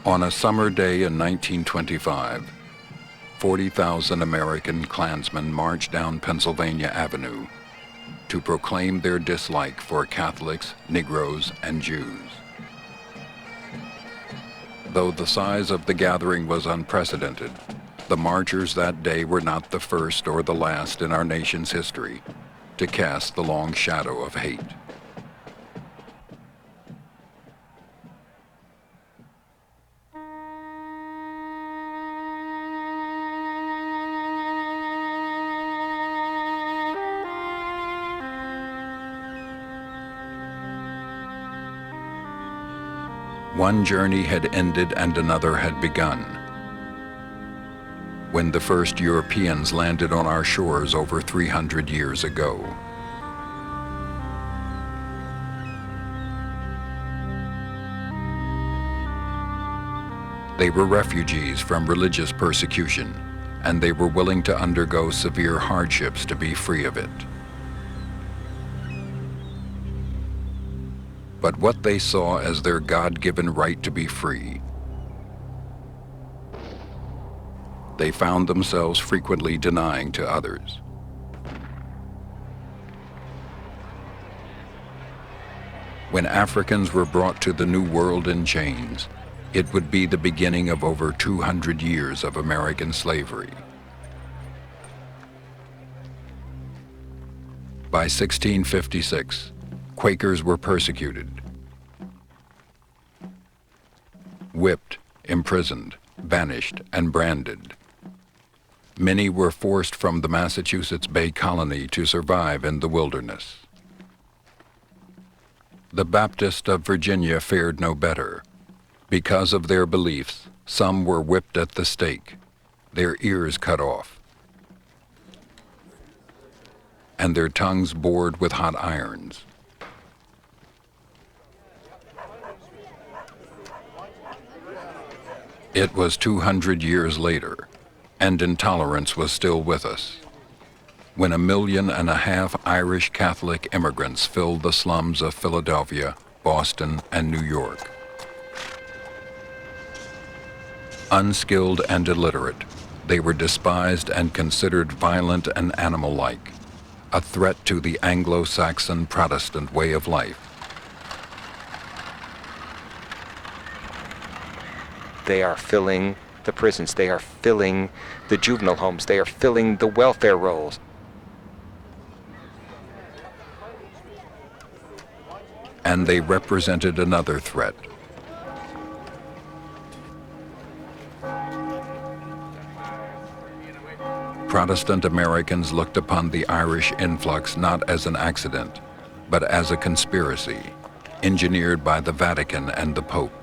On a summer day in 1925, 40,000 American Klansmen marched down Pennsylvania Avenue to proclaim their dislike for Catholics, Negroes, and Jews. Though the size of the gathering was unprecedented, the marchers that day were not the first or the last in our nation's history to cast the long shadow of hate. One journey had ended and another had begun. When the first Europeans landed on our shores over 300 years ago. They were refugees from religious persecution, and they were willing to undergo severe hardships to be free of it. But what they saw as their God-given right to be free, they found themselves frequently denying to others. When Africans were brought to the New World in chains, it would be the beginning of over 200 years of American slavery. By 1656, Quakers were persecuted, whipped, imprisoned, banished, and branded. Many were forced from the Massachusetts Bay Colony to survive in the wilderness. The Baptists of Virginia fared no better. Because of their beliefs, some were whipped at the stake, their ears cut off, and their tongues bored with hot irons. It was 200 years later, and intolerance was still with us, when 1.5 million Irish Catholic immigrants filled the slums of Philadelphia, Boston, and New York. Unskilled and illiterate, they were despised and considered violent and animal-like, a threat to the Anglo-Saxon Protestant way of life. They are filling the prisons, they are filling the juvenile homes, they are filling the welfare rolls. And they represented another threat. Protestant Americans looked upon the Irish influx not as an accident, but as a conspiracy, engineered by the Vatican and the Pope.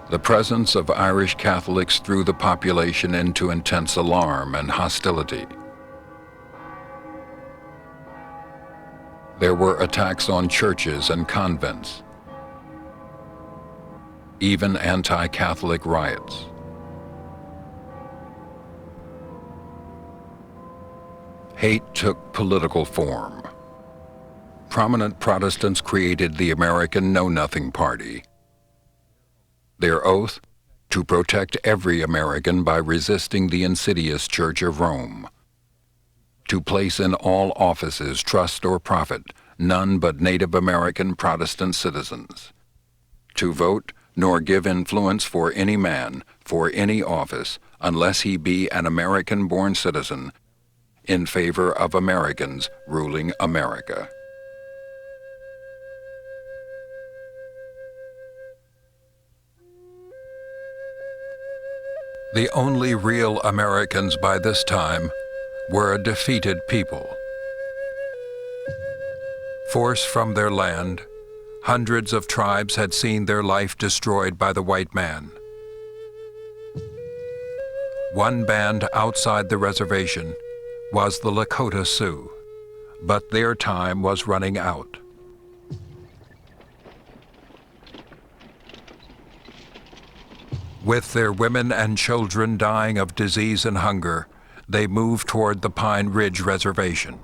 The presence of Irish Catholics threw the population into intense alarm and hostility. There were attacks on churches and convents, even anti-Catholic riots. Hate took political form. Prominent Protestants created the American Know-Nothing Party. Their oath, to protect every American by resisting the insidious Church of Rome. To place in all offices, trust or profit, none but Native American Protestant citizens. To vote, nor give influence for any man, for any office, unless he be an American-born citizen, in favor of Americans ruling America. The only real Americans by this time were a defeated people. Forced from their land, hundreds of tribes had seen their life destroyed by the white man. One band outside the reservation was the Lakota Sioux, but their time was running out. With their women and children dying of disease and hunger, they moved toward the Pine Ridge Reservation.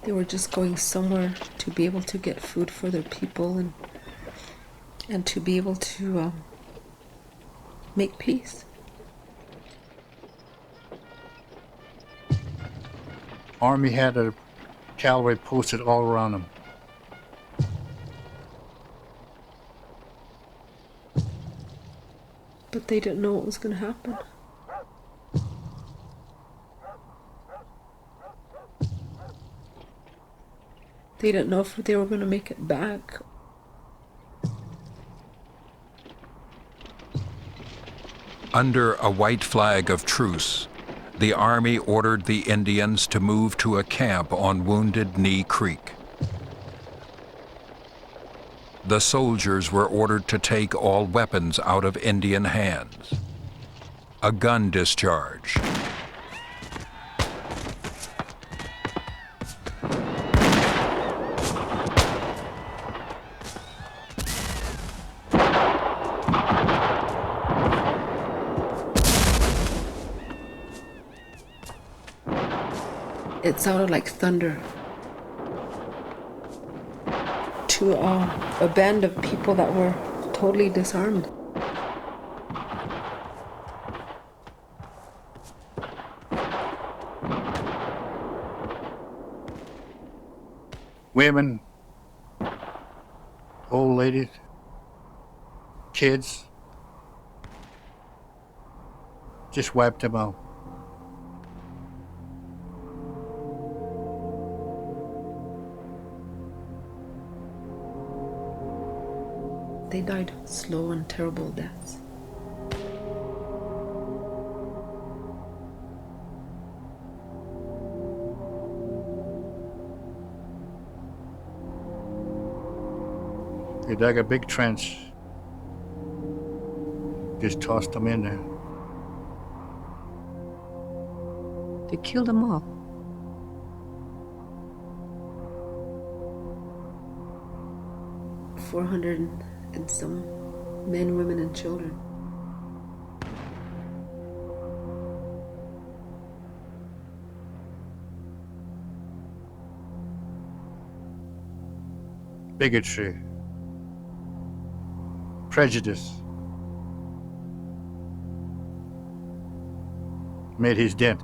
They were just going somewhere to be able to get food for their people and to be able to make peace. Army had a cavalry posted all around them. But they didn't know what was going to happen. They didn't know if they were going to make it back. Under a white flag of truce, the Army ordered the Indians to move to a camp on Wounded Knee Creek. The soldiers were ordered to take all weapons out of Indian hands. A gun discharge. It sounded like thunder to a band of people that were totally disarmed. Women, old ladies, kids, just wiped them out. They died slow and terrible deaths. They dug a big trench, just tossed them in there. They killed them all. $400 and some men, women, and children. Bigotry, prejudice made his dent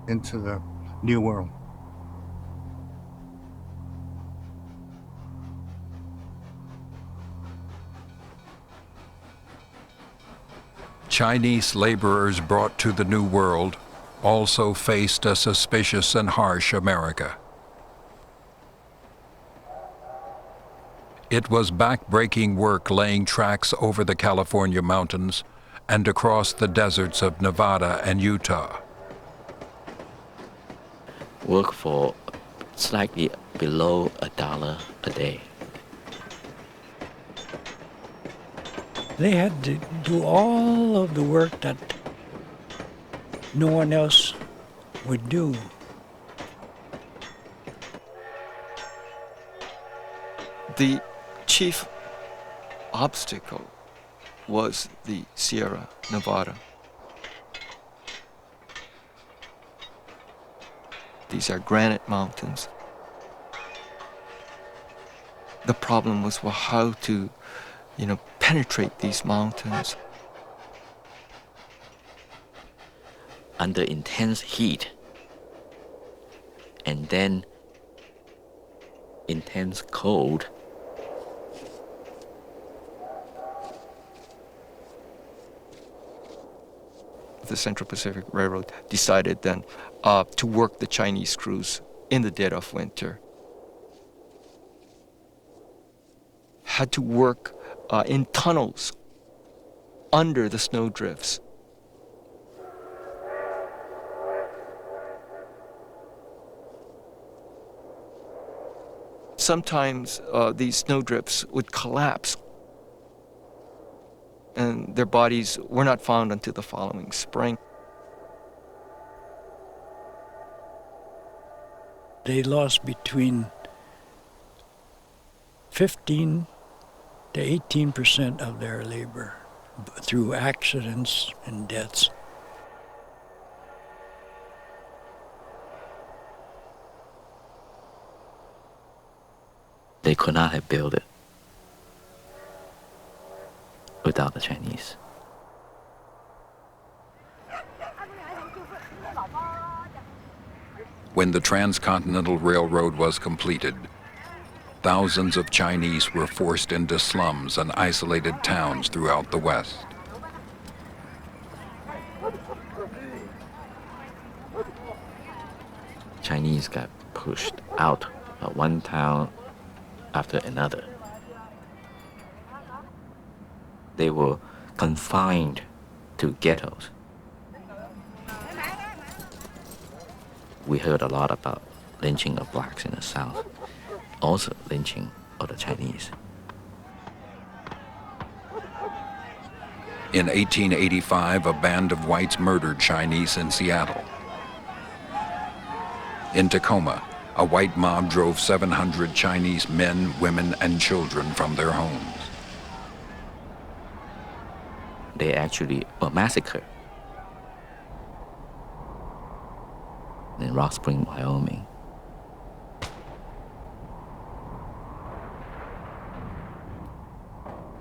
into the New World. Chinese laborers brought to the New World also faced a suspicious and harsh America. It was back-breaking work laying tracks over the California mountains and across the deserts of Nevada and Utah. Work for slightly below $1 a day. They had to do all of the work that no one else would do. The chief obstacle was the Sierra Nevada. These are granite mountains. The problem was, well, how to, penetrate these mountains. Under intense heat and then intense cold. The Central Pacific Railroad decided then to work the Chinese crews in the dead of winter. Had to work in tunnels under the snowdrifts. Sometimes these snowdrifts would collapse and their bodies were not found until the following spring. They lost between 15 to 18% of their labor through accidents and deaths. They could not have built it without the Chinese. When the Transcontinental Railroad was completed, thousands of Chinese were forced into slums and isolated towns throughout the West. Chinese got pushed out of one town after another. They were confined to ghettos. We heard a lot about lynching of blacks in the South, also lynching of the Chinese. In 1885, a band of whites murdered Chinese in Seattle. In Tacoma, a white mob drove 700 Chinese men, women, and children from their homes. They actually were massacred in Rock Spring, Wyoming.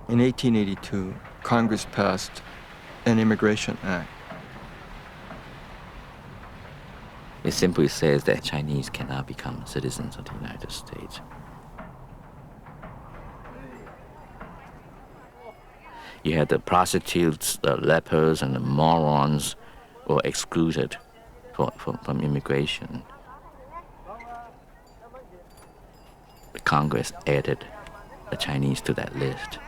In 1882, Congress passed an Immigration Act. It simply says that Chinese cannot become citizens of the United States. You had the prostitutes, the lepers, and the morons were excluded from immigration. The Congress added the Chinese to that list.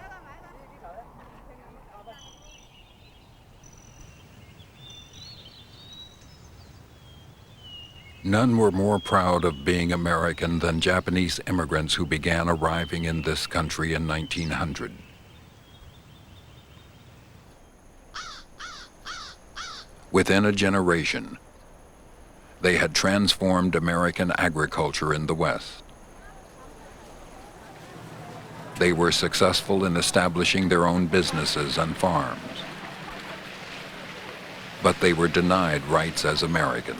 None were more proud of being American than Japanese immigrants who began arriving in this country in 1900. Within a generation, they had transformed American agriculture in the West. They were successful in establishing their own businesses and farms. But they were denied rights as Americans.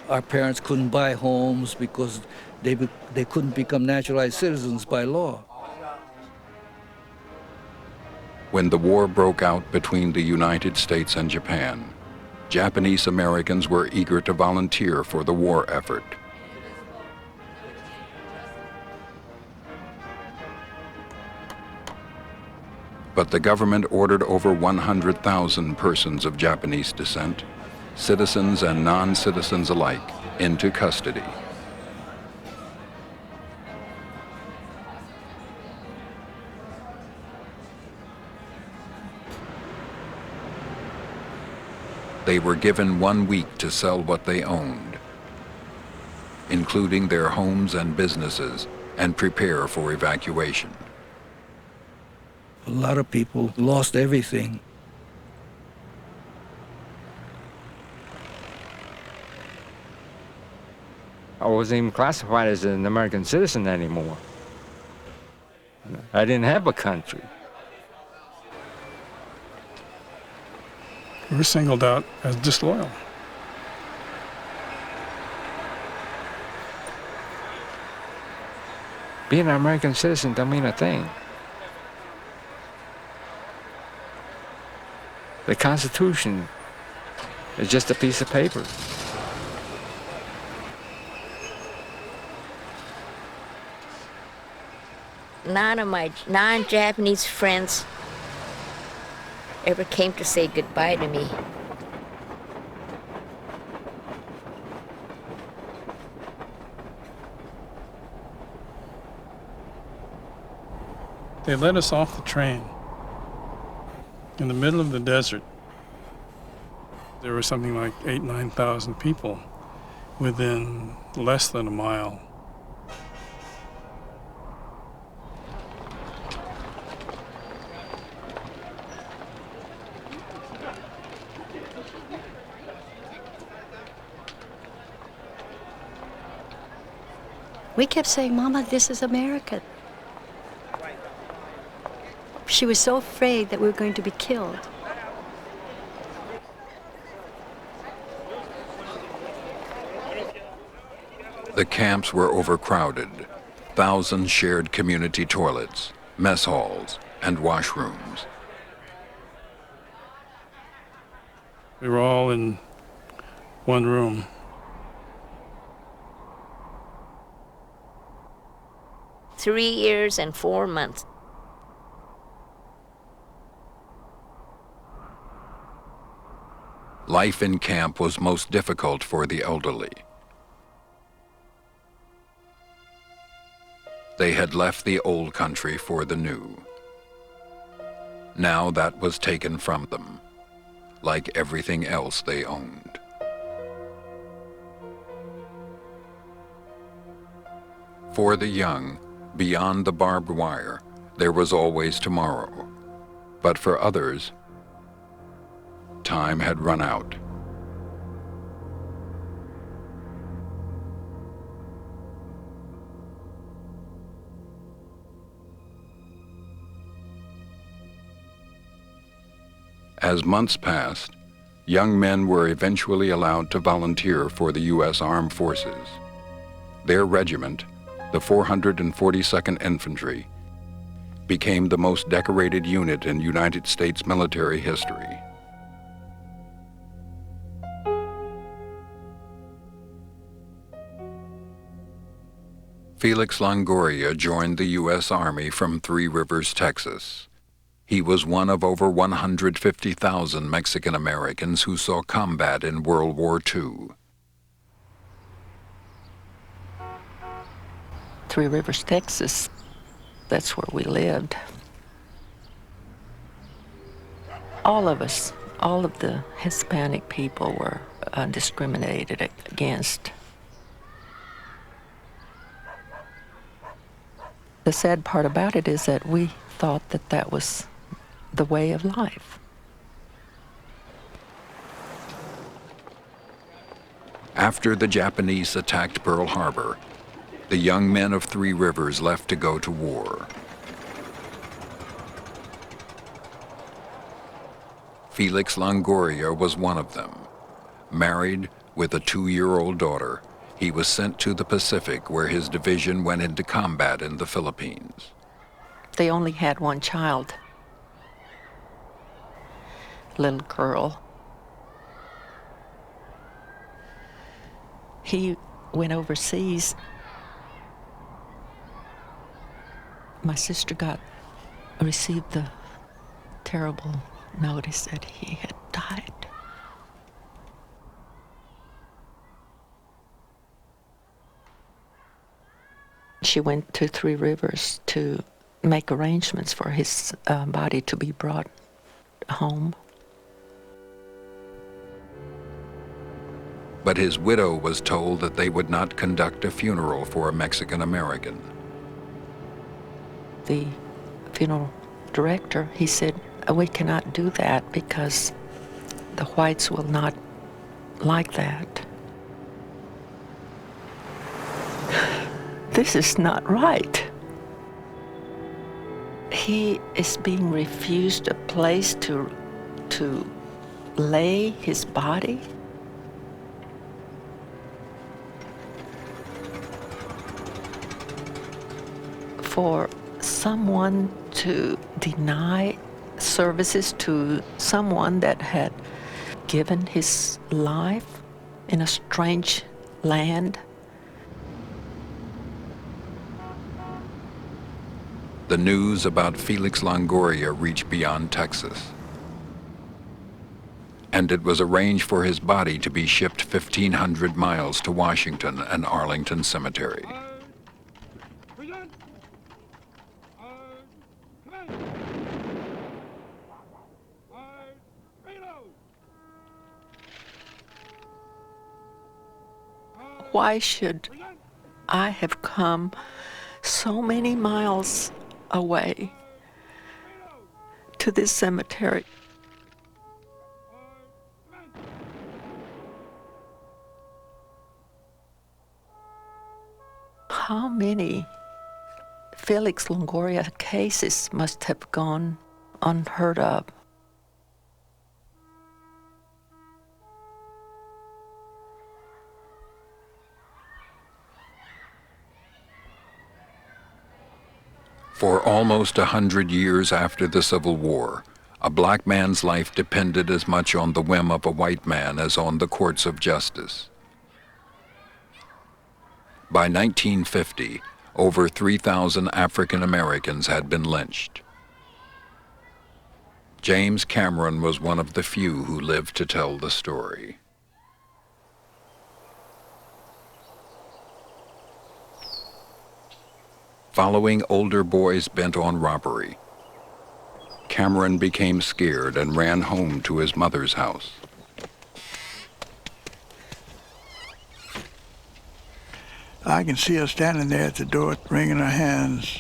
Our parents couldn't buy homes because they couldn't become naturalized citizens by law. When the war broke out between the United States and Japan, Japanese Americans were eager to volunteer for the war effort. But the government ordered over 100,000 persons of Japanese descent, citizens and non-citizens alike, into custody. They were given 1 week to sell what they owned, including their homes and businesses, and prepare for evacuation. A lot of people lost everything. I wasn't even classified as an American citizen anymore. I didn't have a country. We were singled out as disloyal. Being an American citizen don't mean a thing. The Constitution is just a piece of paper. None of my non-Japanese friends ever came to say goodbye to me. They let us off the train in the middle of the desert. There were something like 9,000 people within less than a mile. We kept saying, "Mama, this is America." She was so afraid that we were going to be killed. The camps were overcrowded, 1,000 shared community toilets, mess halls, and washrooms. We were all in one room. Three years and 4 months. Life in camp was most difficult for the elderly. They had left the old country for the new. Now that was taken from them, like everything else they owned. For the young, beyond the barbed wire, there was always tomorrow. But for others, time had run out. As months passed, young men were eventually allowed to volunteer for the U.S. Armed Forces. Their regiment, the 442nd Infantry, became the most decorated unit in United States military history. Felix Longoria joined the U.S. Army from Three Rivers, Texas. He was one of over 150,000 Mexican Americans who saw combat in World War II. Three Rivers, Texas, that's where we lived. All of us, all of the Hispanic people were discriminated against. The sad part about it is that we thought that that was the way of life. After the Japanese attacked Pearl Harbor, the young men of Three Rivers left to go to war. Felix Longoria was one of them. Married with a 2-year-old daughter, he was sent to the Pacific where his division went into combat in the Philippines. They only had one child, little girl. He went overseas. My sister received the terrible notice that he had died. She went to Three Rivers to make arrangements for his body to be brought home. But his widow was told that they would not conduct a funeral for a Mexican American. The funeral director, he said, we cannot do that because the whites will not like that. This is not right. He is being refused a place to lay his body. For someone to deny services to someone that had given his life in a strange land. The news about Felix Longoria reached beyond Texas, and it was arranged for his body to be shipped 1,500 miles to Washington and Arlington Cemetery. Why should I have come so many miles away to this cemetery? How many Felix Longoria cases must have gone unheard of? For almost 100 years after the Civil War, a black man's life depended as much on the whim of a white man as on the courts of justice. By 1950, over 3,000 African Americans had been lynched. James Cameron was one of the few who lived to tell the story. Following older boys bent on robbery, Cameron became scared and ran home to his mother's house. I can see her standing there at the door, wringing her hands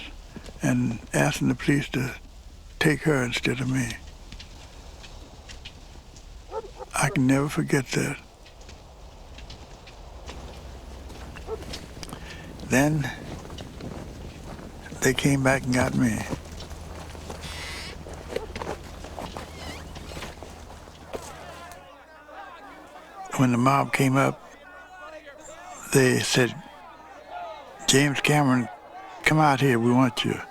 and asking the police to take her instead of me. I can never forget that. Then they came back and got me. When the mob came up, they said, "James Cameron, come out here, we want you."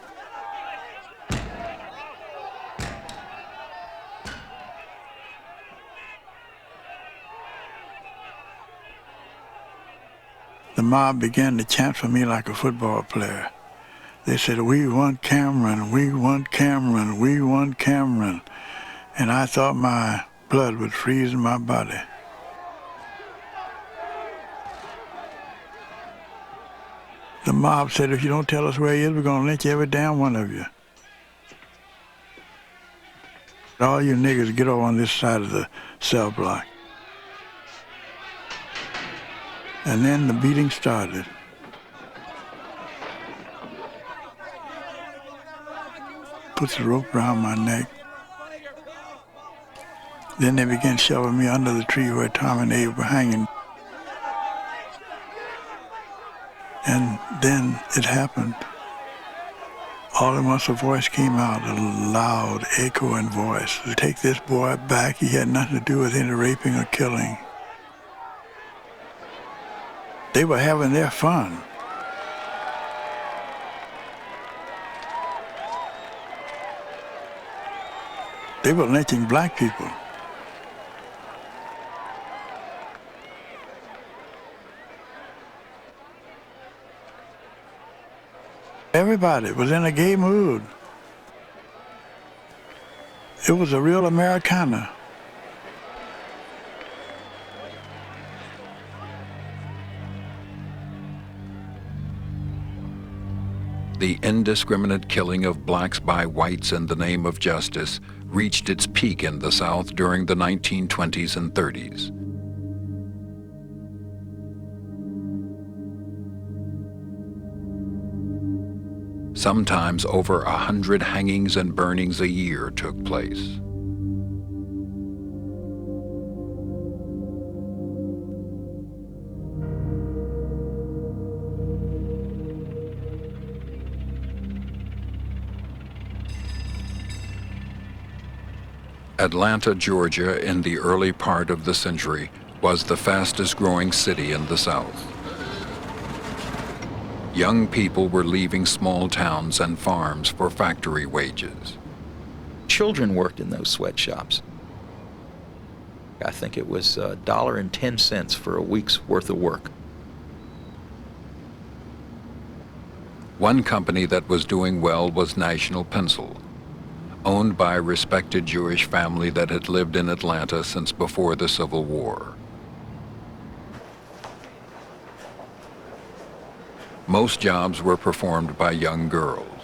The mob began to chant for me like a football player. They said, "We want Cameron, we want Cameron, we want Cameron." And I thought my blood would freeze in my body. The mob said, "If you don't tell us where he is, we're going to lynch every damn one of you. All you niggas get over on this side of the cell block." And then the beating started. Put the rope around my neck. Then they began shoving me under the tree where Tom and Abe were hanging. And then it happened. All at once a voice came out, a loud, echoing voice. "Take this boy back. He had nothing to do with any raping or killing." They were having their fun. They were lynching black people. Everybody was in a gay mood. It was a real Americana. The indiscriminate killing of blacks by whites in the name of justice reached its peak in the South during the 1920s and 30s. Sometimes over 100 hangings and burnings a year took place. Atlanta, Georgia, in the early part of the century, was the fastest growing city in the South. Young people were leaving small towns and farms for factory wages. Children worked in those sweatshops. I think it was $1.10 for a week's worth of work. One company that was doing well was National Pencil, owned by a respected Jewish family that had lived in Atlanta since before the Civil War. Most jobs were performed by young girls.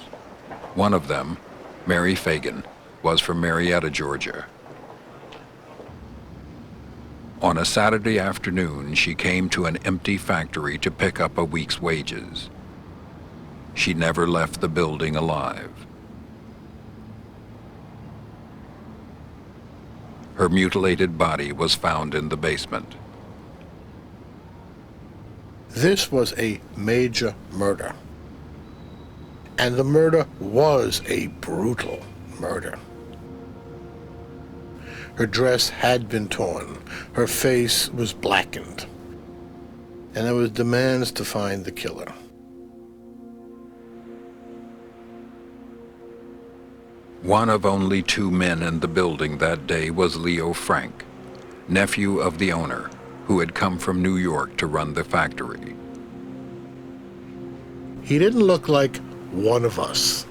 One of them, Mary Fagan, was from Marietta, Georgia. On a Saturday afternoon, she came to an empty factory to pick up a week's wages. She never left the building alive. Her mutilated body was found in the basement. This was a major murder. And the murder was a brutal murder. Her dress had been torn. Her face was blackened. And there was demands to find the killer. One of only 2 men in the building that day was Leo Frank, nephew of the owner, who had come from New York to run the factory. He didn't look like one of us.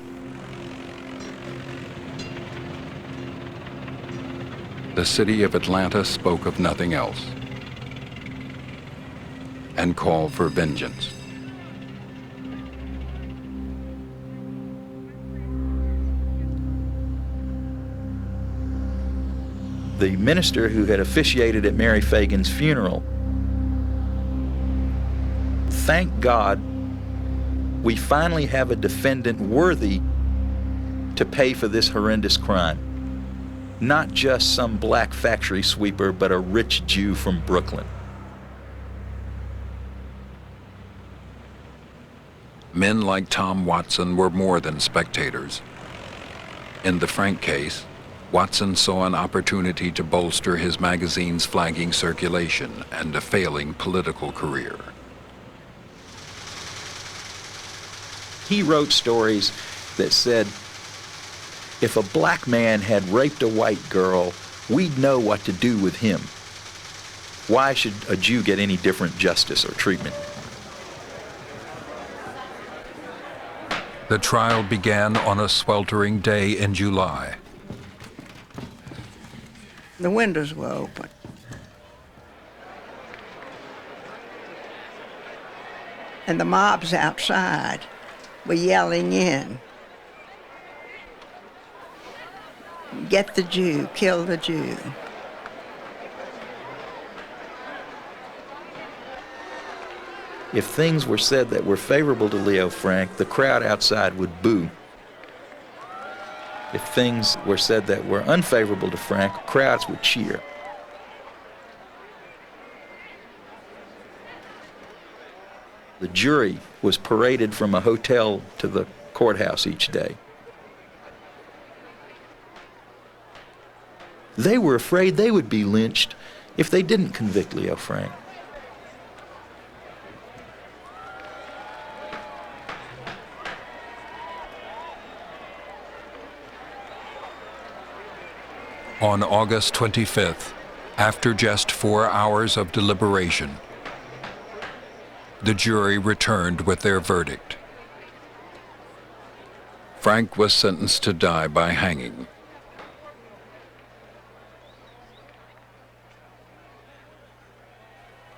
The city of Atlanta spoke of nothing else and called for vengeance. The minister who had officiated at Mary Fagan's funeral, thank God we finally have a defendant worthy to pay for this horrendous crime. Not just some black factory sweeper, but a rich Jew from Brooklyn. Men like Tom Watson were more than spectators. In the Frank case, Watson saw an opportunity to bolster his magazine's flagging circulation and a failing political career. He wrote stories that said, if a black man had raped a white girl, we'd know what to do with him. Why should a Jew get any different justice or treatment? The trial began on a sweltering day in July. The windows were open. And the mobs outside were yelling in, "Get the Jew, kill the Jew." If things were said that were favorable to Leo Frank, the crowd outside would boo. If things were said that were unfavorable to Frank, crowds would cheer. The jury was paraded from a hotel to the courthouse each day. They were afraid they would be lynched if they didn't convict Leo Frank. On August 25th, after just 4 hours of deliberation, the jury returned with their verdict. Frank was sentenced to die by hanging.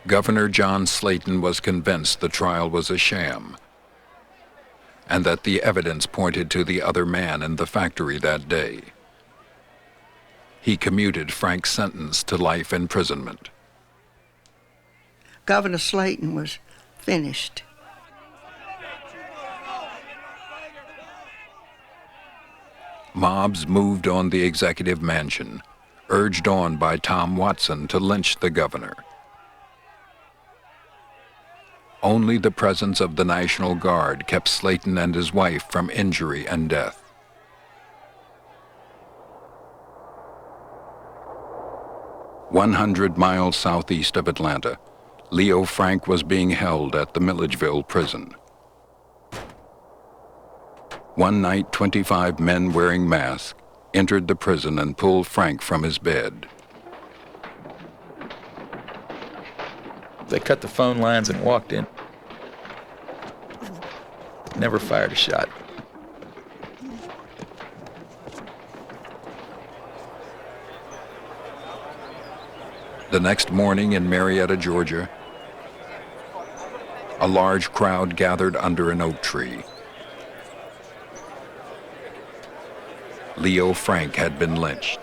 Governor John Slayton was convinced the trial was a sham and that the evidence pointed to the other man in the factory that day. He commuted Frank's sentence to life imprisonment. Governor Slayton was finished. Mobs moved on the executive mansion, urged on by Tom Watson to lynch the governor. Only the presence of the National Guard kept Slayton and his wife from injury and death. "100 miles southeast of Atlanta, Leo Frank was being held at the Milledgeville prison. One night, 25 men wearing masks entered the prison and pulled Frank from his bed. They cut the phone lines and walked in. Never fired a shot. The next morning in Marietta, Georgia, a large crowd gathered under an oak tree. Leo Frank had been lynched.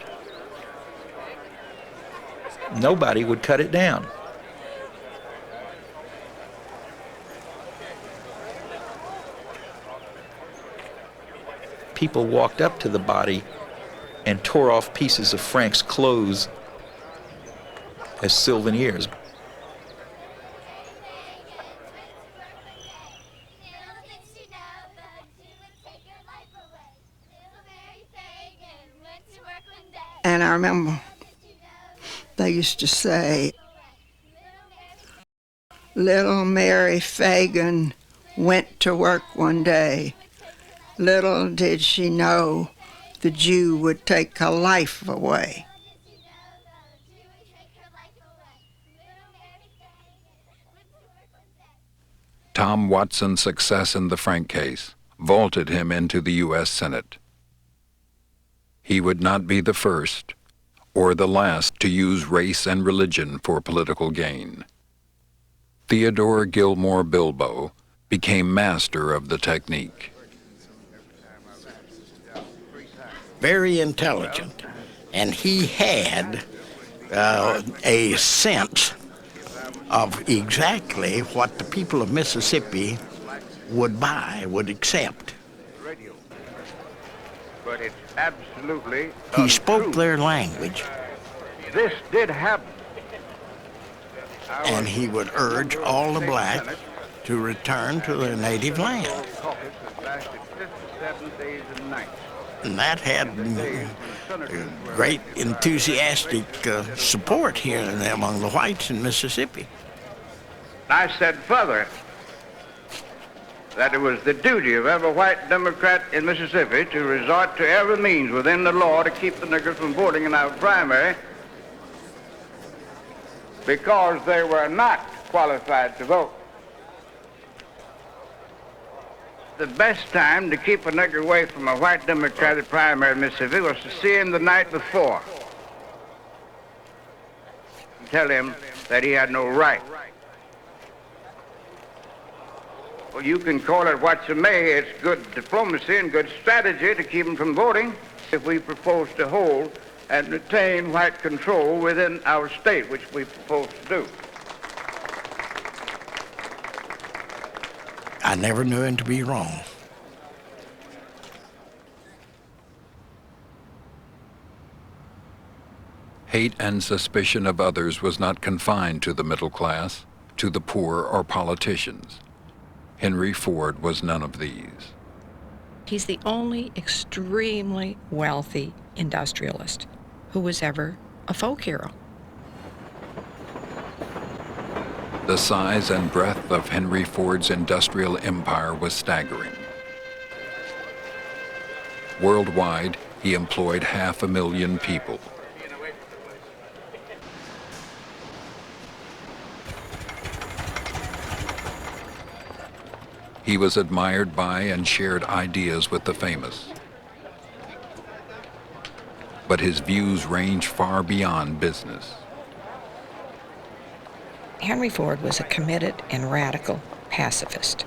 Nobody would cut it down. People walked up to the body and tore off pieces of Frank's clothes as souvenirs. And I remember they used to say, "Little Mary Fagan went to work one day. Little did she know the Jew would take her life away. Tom Watson's success in the Frank case vaulted him into the U.S. Senate. He would not be the first or the last to use race and religion for political gain. Theodore Gilmore Bilbo became master of the technique. Very intelligent, and he had a sense of exactly what the people of Mississippi would buy, would accept. But it's absolutely He spoke their language, This did happen. and he would urge all the blacks to return to their native land. Caucus has lasted 57 days and nights. And that had great enthusiastic support here among the whites in Mississippi. I said further that it was the duty of every white Democrat in Mississippi to resort to every means within the law to keep the niggers from voting in our primary because they were not qualified to vote. The best time to keep a nigger away from a white Democratic primary in Mississippi was to see him the night before and tell him that he had no right. Well, you can call it what you may. It's good diplomacy and good strategy to keep him from voting if we propose to hold and retain white control within our state, which we propose to do. I never knew him to be wrong. Hate and suspicion of others was not confined to the middle class, to the poor, or politicians. Henry Ford was none of these. He's the only extremely wealthy industrialist who was ever a folk hero. The size and breadth of Henry Ford's industrial empire was staggering. Worldwide, he employed 500,000 people. He was admired by and shared ideas with the famous. But his views ranged far beyond business. Henry Ford was a committed and radical pacifist.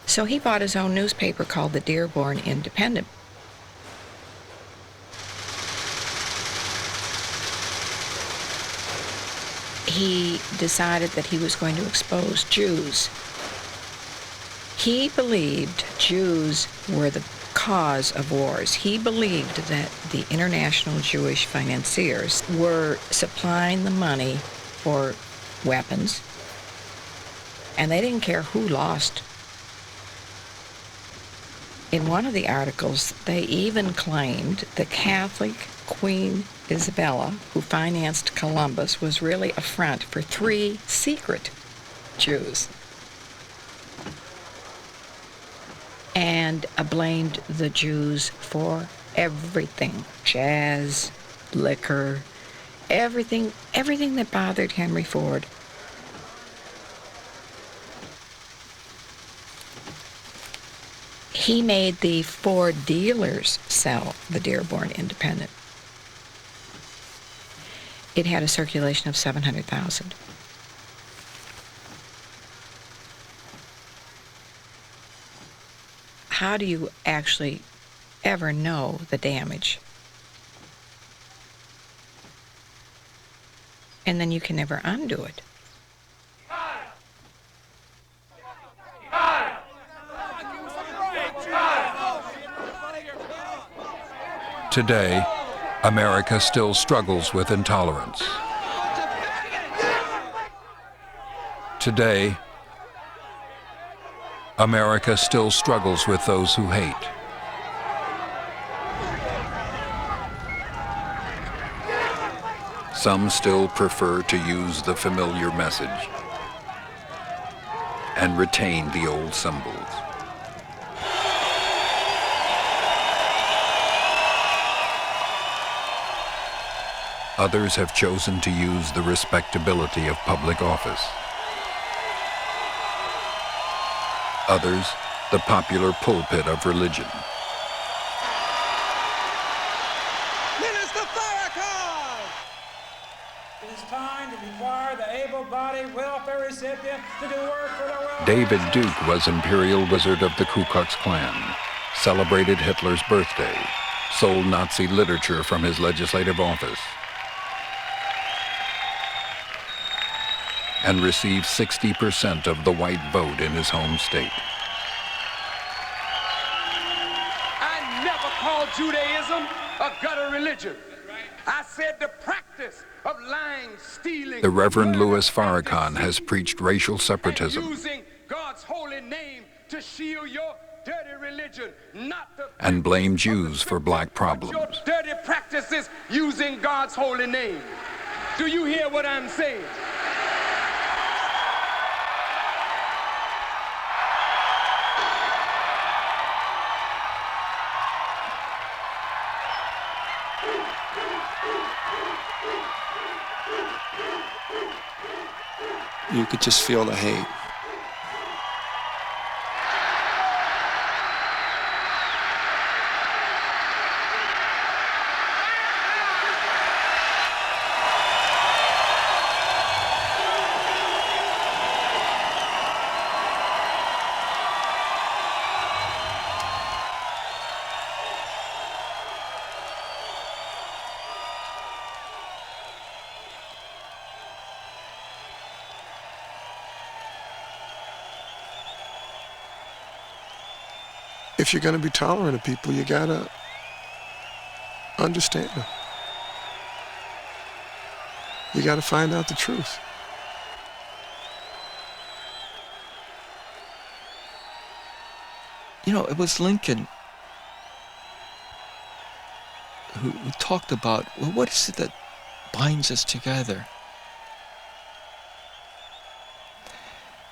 So he bought his own newspaper called the Dearborn Independent. He decided that he was going to expose Jews. He believed Jews were the cause of wars. He believed that the international Jewish financiers were supplying the money for weapons, and they didn't care who lost. In one of the articles, they even claimed the Catholic Queen Isabella, who financed Columbus, was really a front for 3 secret Jews, and blamed the Jews for everything: jazz, liquor, everything that bothered Henry Ford. He made the Ford dealers sell the Dearborn Independent. It had a circulation of 700,000. How do you actually ever know the damage? And then you can never undo it. Today, America still struggles with intolerance. Today, America still struggles with those who hate. Some still prefer to use the familiar message and retain the old symbols. Others have chosen to use the respectability of public office. Others, the popular pulpit of religion. Minister Farrakhan! It is time to require the able-bodied welfare recipient to do work for the welfare. David Duke was Imperial Wizard of the Ku Klux Klan, celebrated Hitler's birthday, sold Nazi literature from his legislative office, and received 60% of the white vote in his home state. I never called Judaism a gutter religion. I said the practice of lying, stealing. The Reverend Louis Farrakhan has preached racial separatism Using God's holy name to shield your dirty religion, not the and blamed Jews for black problems. your dirty practices using God's holy name. Do you hear what I'm saying? You could just feel the hate. If you're going to be tolerant of people, you got to understand them. You got to find out the truth. You know, it was Lincoln who talked about, well, what is it that binds us together?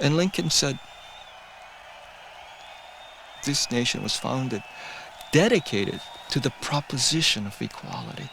And Lincoln said, this nation was founded, dedicated to the proposition of equality.